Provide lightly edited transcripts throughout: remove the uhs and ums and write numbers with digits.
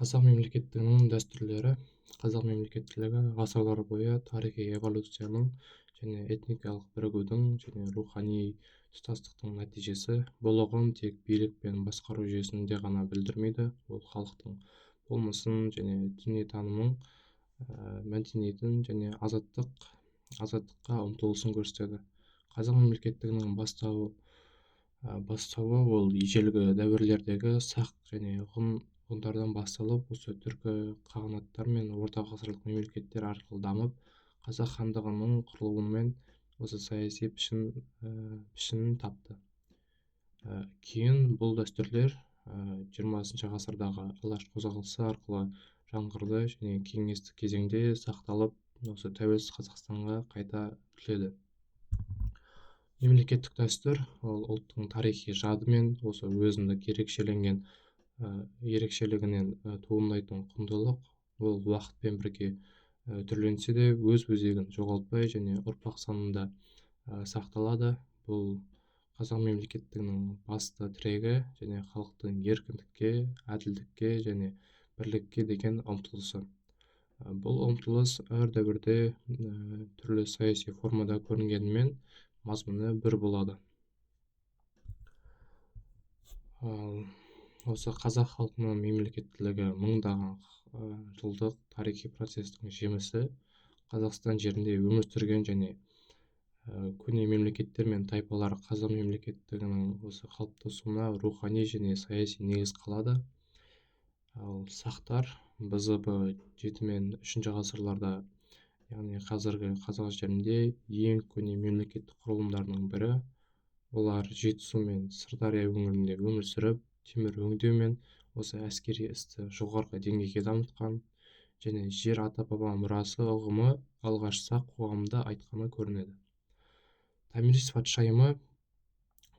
Қазақ мемлекеттігінің дәстүрлері қазақ мемлекеттілігі ғасырлар бойы тарихи эволюцияның және этникалық бірігудің және рухани тұтастықтың нәтижесі. Бұл ұғым тек билік пен басқару жүйесінде ғана білдірмейді, ол халықтың болмысын және дүниетанымын, мәдениетін және азаттыққа ұмтылысын көрсетеді. Қазақ мемлекеттігінің бастауы ол ежелгі дәуірлердегі сақ және ғұндардан басталып, осы түркі қағанаттар мен орта ғасырлық мемлекеттер арқылы дамып, қазақ хандығының құрылуымен осы саяси пішінін тапты. Кейін бұл дәстүрлер 20 ғасырдағы алаш қозғалысы арқылы жаңғырды және кеңестік кезеңде сақталып, осы тәуелсіз Қазақстанға қайта түледі. Мемлекеттік дәстүр ол ұлттың тарихи жады мен осы өзіндік ерекшелігінен туындайтын құндылық. Ол уақытпен бірге түрленсе де өз өзегін жоғалтпай және ұрпақ санында сақталады. Бұл қазақ мемлекеттігінің басты тірегі және халықтың еркіндікке, әділдікке және бірлікке деген ұмтылысы. Бұл ұмтылыс әр дәуірде түрлі саяси формада көрінгенімен мазмұны бір болады. Осы қазақ халқының мемлекеттілігі мыңдаған жылдық тарихи процестің жемісі. Қазақстан жерінде өмір сүрген және көне мемлекеттер мен тайпалар қазақ мемлекеттігінің осы қалыптасуына рухани және саяси негіз қалады. Ал сақтар БЗБ 7 мен 3 ғасырларда, яғни қазіргі қазақ жерінде ең көне мемлекеттік құрылымдарының бірі. Олар Жетісу мен Сырдария өңірінде өмір сүріп, темір өңдеу мен осы әскери істі жоғарғы деңгейге дамытқан және жер ата-баба мұрасы ұғымы алғаш сақ қоғамында айтқаны көрінеді. Томирис патшайымы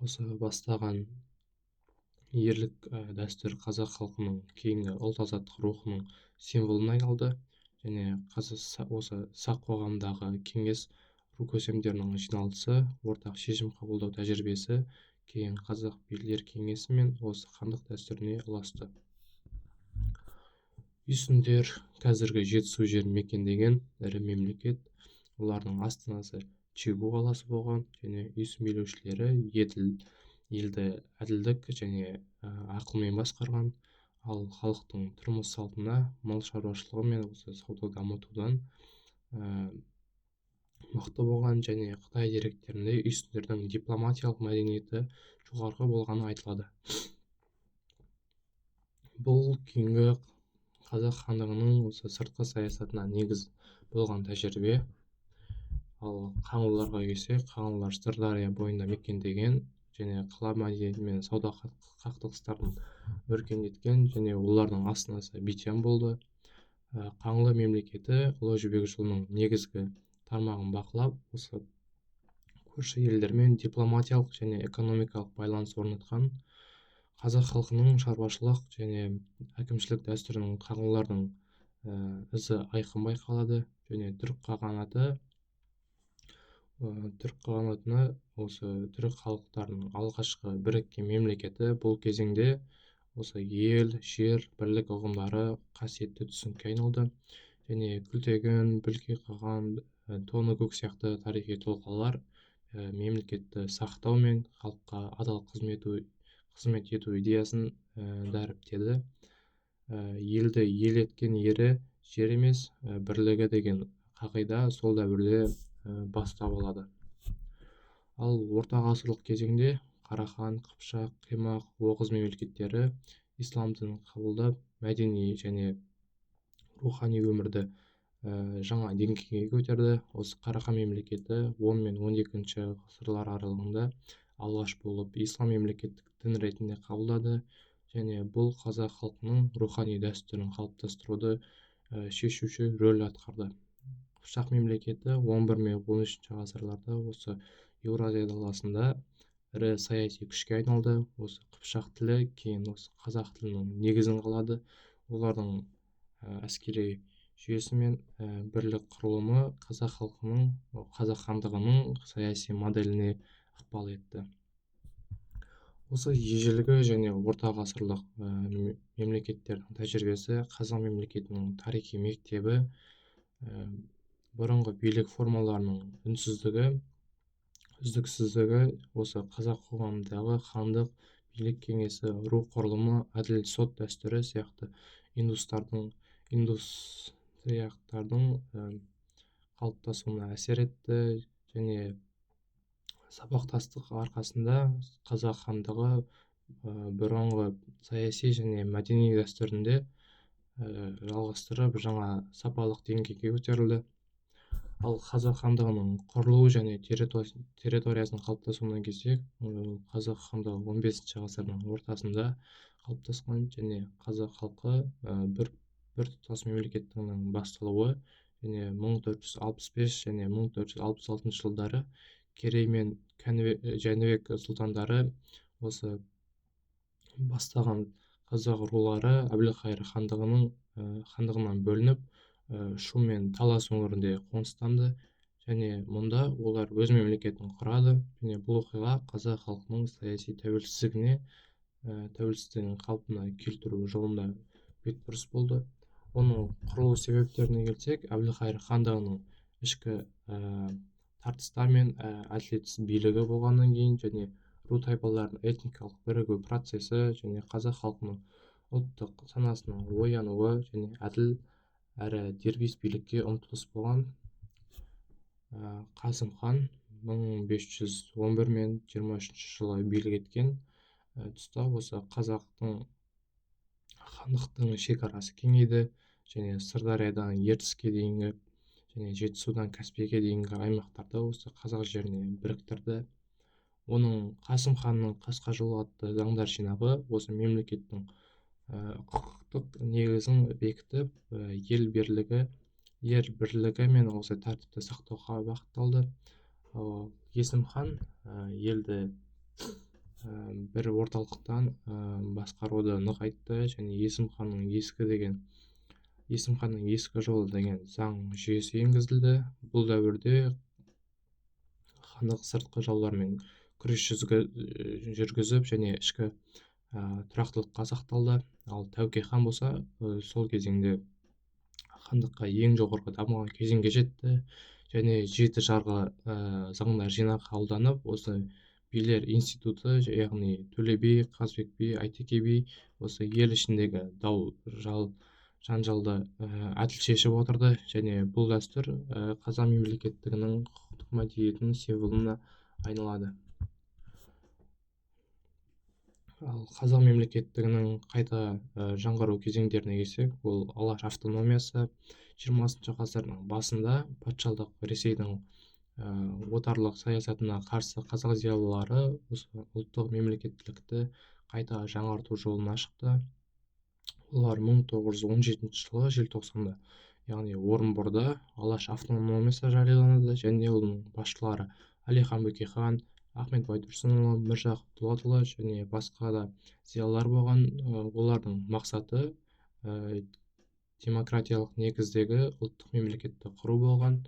осы бастаған ерлік дәстүр қазақ халқының кейінгі ұлт-азаттық рухының символына айналды және осы сақ қоғамдағы кеңес ру көсемдерінің жиналысы, ортақ шешім қабылдау тәжірибесі кейін қазақ билер кеңесі мен осы хандық дәстүріне ұласты. Үйсіндер қазіргі Жетісу жерін мекендеген ірі мемлекет. Олардың астанасы Чигу қаласы болған және үйсін билеушілері елді әділдік және ақылмен басқарған, ал халықтың тұрмыс салтына мал шаруашылығы мен осы сауда дамытудан мықты болған және Қытай деректерінде үйсіндердің дипломатиялық мәдениеті жоғарғы болғаны айтылады. Бұл кейінгі қазақ хандығының осы сыртқы саясатына негіз болған тәжірибе. Ал қаңлыларға келсек, қаңлылар Сырдария бойында мекендеген және қала мәдениеті мен сауда қақтығыстарын өркендеткен және олардың астанасы Битен болды. Қаңлы мемлекеті Ұлы Жібек жолының негізгі тармағын бақылап, осы көрші елдермен дипломатиялық және экономикалық байланыс орнатқан. Қазақ халқының шаруашылық және әкімшілік дәстүрінің қаңлылардың ізі айқын байқалады және түрік қағанатына осы түрік халықтарының алғашқы біріккен мемлекеті. Бұл кезеңде осы ел, жер, бірлік ұғымдары қасиетті түсінікке айналды және Күлтегін, Білке Қаған, Тоны көк сияқты тарихи тұлғалар мемлекетті сақтау мен халыққа адал қызмет ету идеясын дәріптеді. Елді ел еткен ері жер емес, бірлігі деген қағида сол дәуірде бастау алады. Ал орта ғасырлық кезеңде Қарахан, Қыпшақ, Қимақ, Оғыз мемлекеттері ислам дінін қабылдап, мәдени және рухани өмірді жаңа деңгейге көтерді. Осы Қарахан мемлекеті 10 мен 12 ғасырлар аралығында алғаш болып ислам мемлекеттік дін ретінде қабылдады және бұл қазақ халқының рухани дәстүрін қалыптастыруды шешуші рөл атқарды. Қыпшақ мемлекеті 11 мен 13 ғасырларда осы Еуразия даласында ірі саяси күшке айналды. Осы Қыпшақ тілі кейін осы қазақ тілінің негізін қалады. Олардың әскери жүйесі мен бірлік құрылымы қазақ хандығының саяси моделіне ықпал етті. Осы ежелгі және орта ғасырлық мемлекеттердің тәжірибесі қазақ мемлекетінің тарихи мектебі, бұрынғы билік формаларының үздіксіздігі, осы қазақ қоғамындағы хандық билік кеңесі, ру құрылымы, әділ сот дәстүрі сияқты индустрияқтардың қалыптасуына әсер етті, және сабақтастық арқасында қазақ хандығы бұрынғы саяси және мәдени дәстүрінде жалғастырып жаңа сапалық деңгейге көтерілді. Ал қазақ хандығының құрылуы және территориясының қалыптасуына келсек, қазақ хандығы 15 ғасырдың ортасында қалыптасқан, және қазақ халқы біртұтас мемлекеттігінің басталуы және 1465 және 1466 жылдары керей мен жәнібек сұлтандары осы бастаған қазақ рулары әбілқайыр хандығынан бөлініп, шу мен талас өңірінде қоныстанды, және мұнда олар өз мемлекетін құрады, және бұл оқиға қазақ халқының саяси тәуелсіздігін қалпына келтіру жолында бетбұрыс болды. Оның құрылу себептеріне келсек, әбілқайыр хандығының ішкі тартыстар мен әділетсіз билігі болғаннан кейін, және ру тайпалардың этникалық бірігу процесі, және қазақ халқының ұлттық санасының оянуы, және әділ әрі дербес билікке ұмтылыс болған. Қасым хан 1511 мен 23 жылы билік еткен тұста осы қазақтың хандықтың шекарасы кеңейді, және Сырдариядан Ертіске дейінгі және Жетісудан Каспийге дейінгі аймақтарды осы қазақ жеріне біріктірді. Оның Қасым ханның қасқа жолы атты заңдар жинағы осы мемлекеттің құқықтық негізін бекітіп, ел бірлігі мен осы тәртіпті сақтауға бағытталды. Есім хан елді бір орталықтан басқаруды нығайтты, және Есім ханның ескі жолы деген заң жүйесі енгізілді. Бұл дәуірде хандық сыртқы жаулармен күрес жүргізіп, және ішкі тұрақтылыққа сақталды. Ал Тәуке хан болса, сол кезеңде хандыққа ең жоғарғы дамыған кезеңге жетті, және 7 жарғы заңдар жинағы қабылданып, осы билер институты, яғни Төле би, Қазбек би, Әйтеке би осы ел ішіндегі жанжалды әділ шешіп отырды, және бұл дәстүр қазақ мемлекеттігінің құқықтық мәдениетінің символына айналады. Ал қазақ мемлекеттігінің қайта жаңғыру кезеңдеріне келсек, бұл алаш автономиясы 20 ғасырдың басында патшалық Ресейдің отарлық саясатына қарсы қазақ зиялылары ұлттық мемлекеттілікті қайта жаңарту жолына шықты. Олар 1917 жылы желтоқсанда, яғни Орынборда алаш автономиясы жарияланды, және оның басшылары Әлихан Бөкейхан, Ахмет Байтұрсынұлы, Міржақып Дулатұлы және басқа да зиялылар болған. Олардың мақсаты демократиялық негіздегі ұлттық мемлекетті құру болған.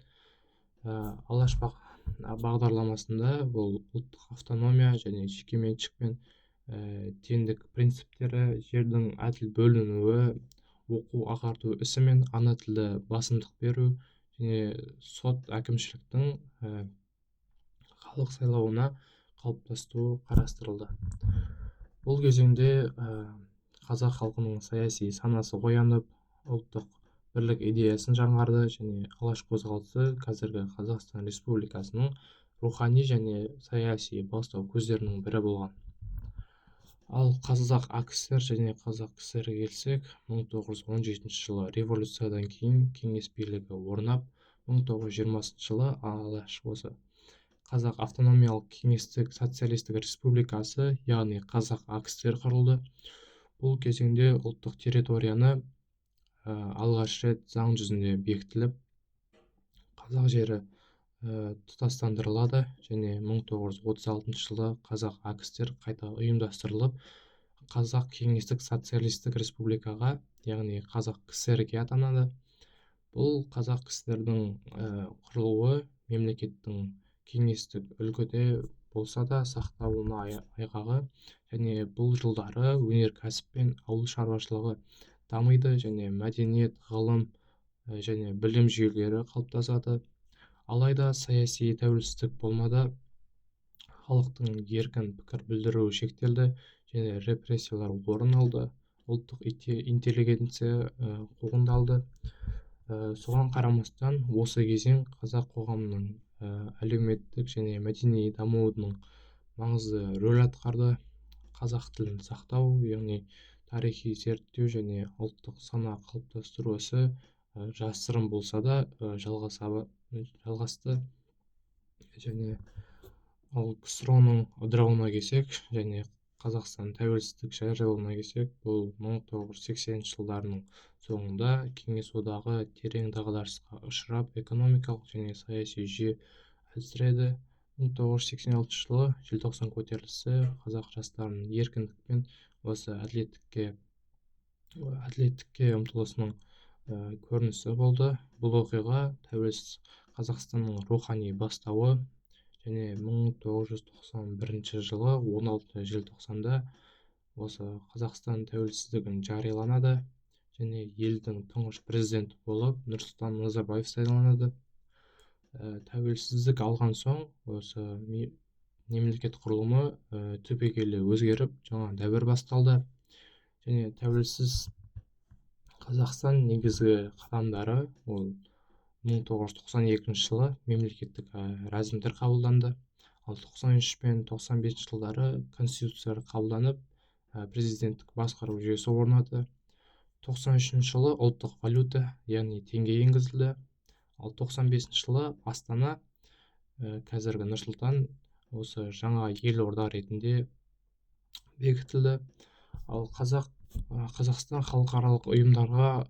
Алаш бағдарламасында бұл ұлттық автономия және жекеменшік пен теңдік принциптері, жердің әділ бөлінуі, оқу-ағарту ісі мен ана тілді басымдық беру, және сот әкімшіліктің халық сайлауына қалыптастыру қарастырылды. Бұл кезеңде қазақ халқының саяси санасы оянып, ұлттық бірлік идеясын жаңғарды, және алаш қозғалысы қазіргі Қазақстан Республикасының рухани және саяси бастау көздерінің бірі болған. Ал қазақ АКСР және қазақ КСР келсек, 1917 жылы революциядан кейін кеңес билігі орнап, 1920 жылы алаш осы қазақ автономиялық кеңестік социалистік республикасы, яғни қазақ АКСР құрылды. Бұл кезеңде ұлттық территорияны алғаш рет заң жүзінде бекітіліп, қазақ жері тұтастандырылады, және 1936 жылы қазақ АКСР қайта ұйымдастырылып, қазақ кеңестік социалистік республикаға, яғни қазақ КСР-ге атанады. Бұл қазақ КСР-дің құрылуы мемлекеттің кеңестік үлгіде болса да сақталуына айғағы, және бұл жылдары өнеркәсіп пен ауыл шаруашылығы дамиды, және мәдениет, ғылым және білім жүйелері қалыптасады. Алайда саяси тәуелсіздік болмады, халықтың еркін пікір білдіруі шектелді, және репрессиялар орын алды, ұлттық интеллигенция қуғындалды. Соған қарамастан осы кезең қазақ қоғамының әлеуметтік және мәдени дамуының маңызды рөл атқарды. Қазақ тілін сақтау, яғни тарихи зерттеу және ұлттық сана қалыптастыру ісі жасырын болса да жалғасты. Және ал ксро-ның ыдырауына келсек, және Қазақстан тәуелсіздік жариялауына келсек, бұл 1980 жылдарының соңында Кеңес одағы терең дағдарысқа ұшырап, экономикалық және саяси жүйе әлсіреді. 1986 жылы желтоқсан көтерілісі қазақ жастарының еркіндік пен осы әділеттікке ұмтылысының көрінісі болды. Бұл оқиға тәуелсіз Қазақстанның рухани бастауы, және 1991 жылы 16 желтоқсанда осы Қазақстан тәуелсіздігін жарияланады, және елдің тұңғыш президенті болып Нұрсұлтан Назарбаев сайланады. Тәуелсіздік алған соң осы мемлекет құрылымы түбегейлі өзгеріп, жаңа дәуір басталды. Және тәуелсіз Қазақстан негізгі қадамдары ол 1992 жылы мемлекеттік рәзімдер қабылданды. Ал 93 пен 95 жылдары конституция қабылданып, президенттік басқару жүйесі орнады. 93 жылы ұлттық валюта, яғни теңге енгізілді. Ал 95 жылы Астана, қазіргі Нұрсұлтан, осы жаңа елорда ретінде бекітілді. Ал Қазақстан халықаралық ұйымдарға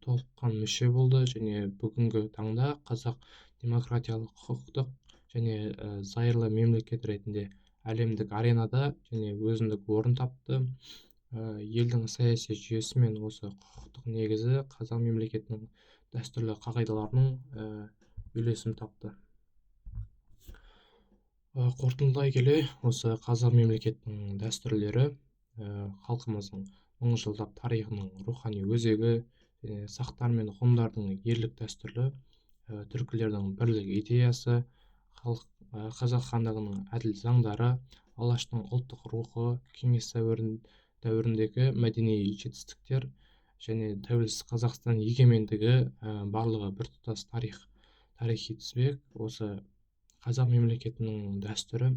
толыққан мүше болды, және бүгінгі таңда қазақ демократиялық, құқықтық және зайырлы мемлекет ретінде әлемдік аренада және өзіндік орын тапты. Елдің саяси жүйесі мен осы құқықтық негізі қазақ мемлекетінің дәстүрлі қағидаларының үйлесім тапты. Қорытындылай келе, осы қазақ мемлекетінің дәстүрлері халқымыздың мыңжылдық тарихының рухани өзегі, сақтар мен ғұндардың ерлік дәстүрлі, түркілердің бірлік идеясы, қазақ хандығының әділ заңдары, алаштың ұлттық рухы, кеңес дәуіріндегі мәдени жетістіктер, және тәуелсіз Қазақстан егемендігі барлығы біртұтас тарихи тізбек. Осы қазақ мемлекетінің дәстүрі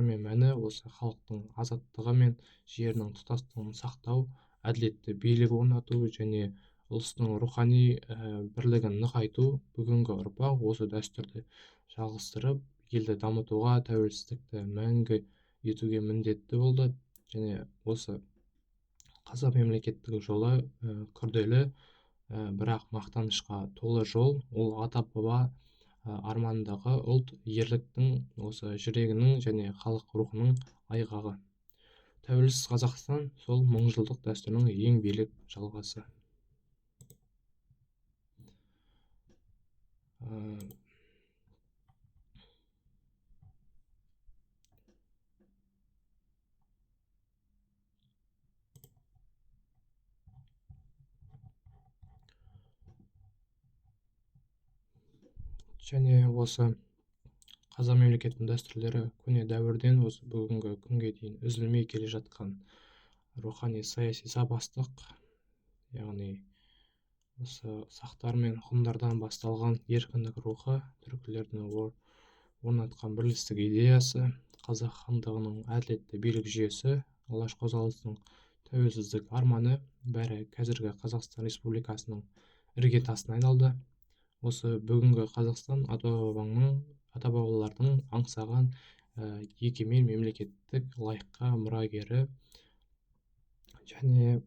мен мәні осы халықтың азаттығы мен жерінің тұтастығын сақтау, әділетті билік орнату және ұлыстың рухани бірлігін нығайту. Бүгінгі ұрпақ осы дәстүрді жалғастырып, елді дамытуға, тәуелсіздікті мәңгі етуге міндетті болды. Және осы қазақ мемлекеттік жолы күрделі, бірақ мақтанышқа толы жол. Ол ата-баба арманындағы ұлт ерліктің, осы жүрегінің және халық рухының айғағы. Тәуелсіз Қазақстан сол мыңжылдық дәстүрінің ең биік жалғасы. Және осы қазақ мемлекетінің дәстүрлері көне дәуірден осы бүгінгі күнге дейін үзілмей келе жатқан рухани саяси сабастық, яғни осы сақтар мен ғұндардан басталған еркіндік рухы, түркілердің орнатқан бірлестік идеясы, қазақ хандығының әділетті билік жүйесі, алаш қозғалысының тәуелсіздік арманы бәрі қазіргі Қазақстан Республикасының іргетасына айналды. Осы бүгінгі Қазақстан ата-бабалардың аңсаған егемен мемлекеттік лайыққа мұрагері, және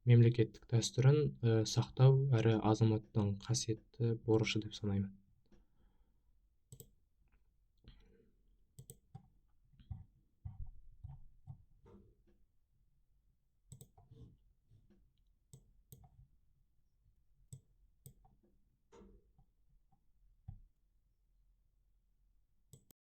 мемлекеттік дәстүрін сақтау әрі азаматтың қасиетті борышы деп санаймын.